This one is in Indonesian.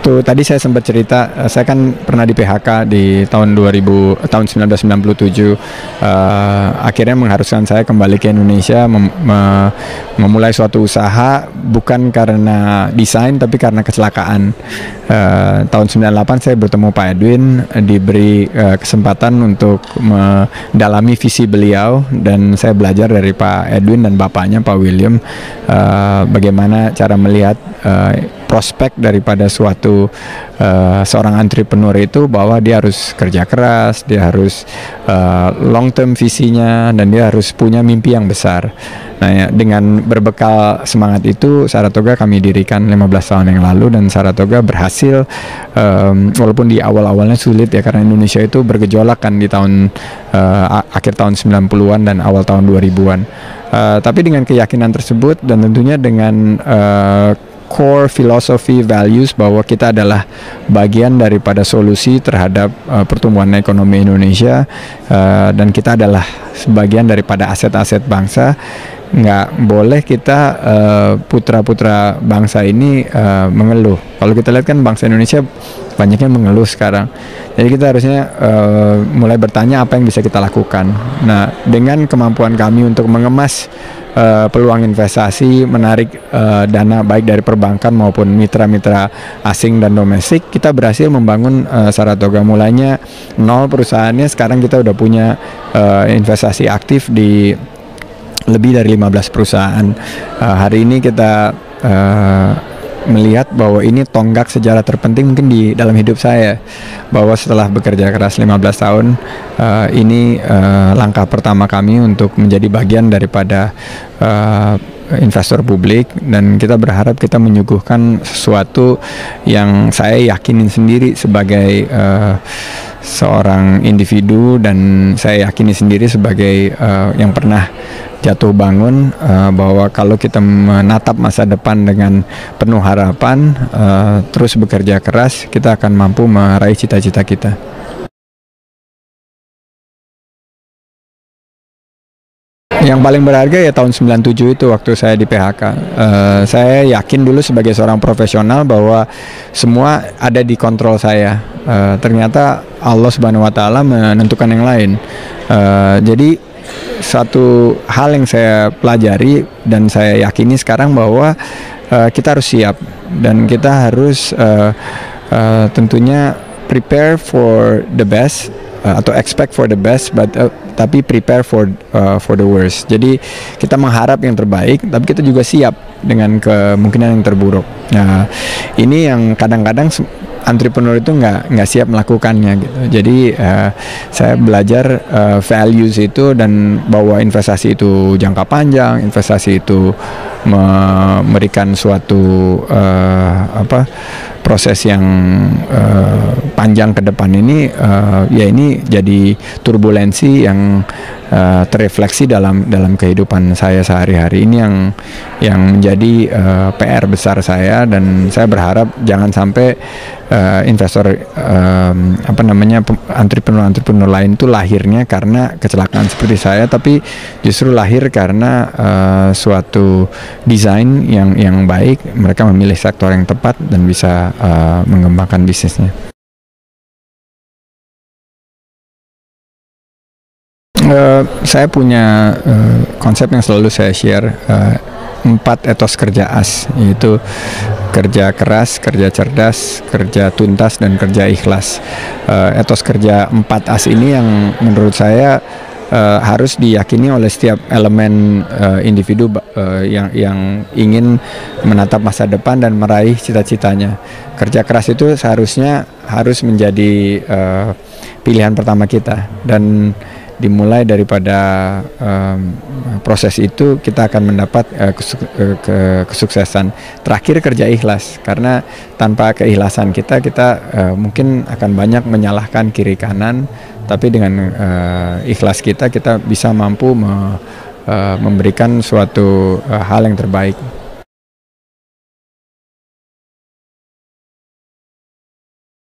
waktu tadi saya sempat cerita, saya kan pernah di PHK di tahun 1997. Akhirnya mengharuskan saya kembali ke Indonesia, memulai suatu usaha bukan karena desain tapi karena kecelakaan. Tahun 98 saya bertemu Pak Edwin, diberi kesempatan untuk mendalami visi beliau, dan saya belajar dari Pak Edwin dan bapaknya Pak William bagaimana cara melihat prospek daripada suatu seorang entrepreneur itu, bahwa dia harus kerja keras, dia harus long term visinya, dan dia harus punya mimpi yang besar. Nah ya, dengan berbekal semangat itu Saratoga kami dirikan 15 tahun yang lalu, dan Saratoga berhasil walaupun di awal-awalnya sulit ya, karena Indonesia itu bergejolak kan di tahun akhir tahun 90-an dan awal tahun 2000-an. Tapi dengan keyakinan tersebut, dan tentunya dengan core philosophy values bahwa kita adalah bagian daripada solusi terhadap pertumbuhan ekonomi Indonesia, dan kita adalah sebagian daripada aset-aset bangsa. Nggak boleh kita putra-putra bangsa ini mengeluh. Kalau kita lihat kan bangsa Indonesia banyaknya mengeluh sekarang. Jadi kita harusnya mulai bertanya apa yang bisa kita lakukan. Nah, dengan kemampuan kami untuk mengemas peluang investasi, menarik dana baik dari perbankan maupun mitra-mitra asing dan domestik, kita berhasil membangun Saratoga. Mulainya nol perusahaannya, sekarang kita udah punya investasi aktif di lebih dari 15 perusahaan. Hari ini kita melihat bahwa ini tonggak sejarah terpenting mungkin di dalam hidup saya, bahwa setelah bekerja keras 15 tahun, ini langkah pertama kami untuk menjadi bagian daripada investor publik, dan kita berharap kita menyuguhkan sesuatu yang saya yakinin sendiri sebagai seorang individu, dan saya yakini sendiri sebagai yang pernah jatuh bangun, bahwa kalau kita menatap masa depan dengan penuh harapan, terus bekerja keras, kita akan mampu meraih cita-cita kita. Yang paling berharga ya tahun 97 itu, waktu saya di PHK. Saya yakin dulu sebagai seorang profesional bahwa semua ada di kontrol saya. Ternyata Allah Subhanahu wa Ta'ala menentukan yang lain. Jadi satu hal yang saya pelajari dan saya yakini sekarang, bahwa kita harus siap, dan kita harus tentunya prepare for the best, atau expect for the best, tapi prepare for the worst. Jadi kita mengharap yang terbaik, tapi kita juga siap dengan kemungkinan yang terburuk. Nah, ini yang kadang-kadang entrepreneur itu nggak siap melakukannya gitu. Jadi saya belajar values itu, dan bahwa investasi itu jangka panjang, investasi itu memberikan suatu proses yang panjang ke depan ini, ya ini jadi turbulensi yang terrefleksi dalam kehidupan saya sehari-hari. Ini yang menjadi PR besar saya, dan saya berharap jangan sampai investor entrepreneur lain itu lahirnya karena kecelakaan seperti saya, tapi justru lahir karena suatu desain yang baik. Mereka memilih sektor yang tepat dan bisa mengembangkan bisnisnya. Saya punya konsep yang selalu saya share, 4 etos kerja as, yaitu kerja keras, kerja cerdas, kerja tuntas, dan kerja ikhlas. Etos kerja 4 as ini yang menurut saya harus diyakini oleh setiap elemen individu yang ingin menatap masa depan dan meraih cita-citanya. Kerja keras itu seharusnya harus menjadi pilihan pertama kita, dan dimulai daripada proses itu kita akan mendapat kesuksesan. Terakhir kerja ikhlas, karena tanpa keikhlasan kita mungkin akan banyak menyalahkan kiri kanan, tapi dengan ikhlas kita bisa mampu memberikan suatu hal yang terbaik.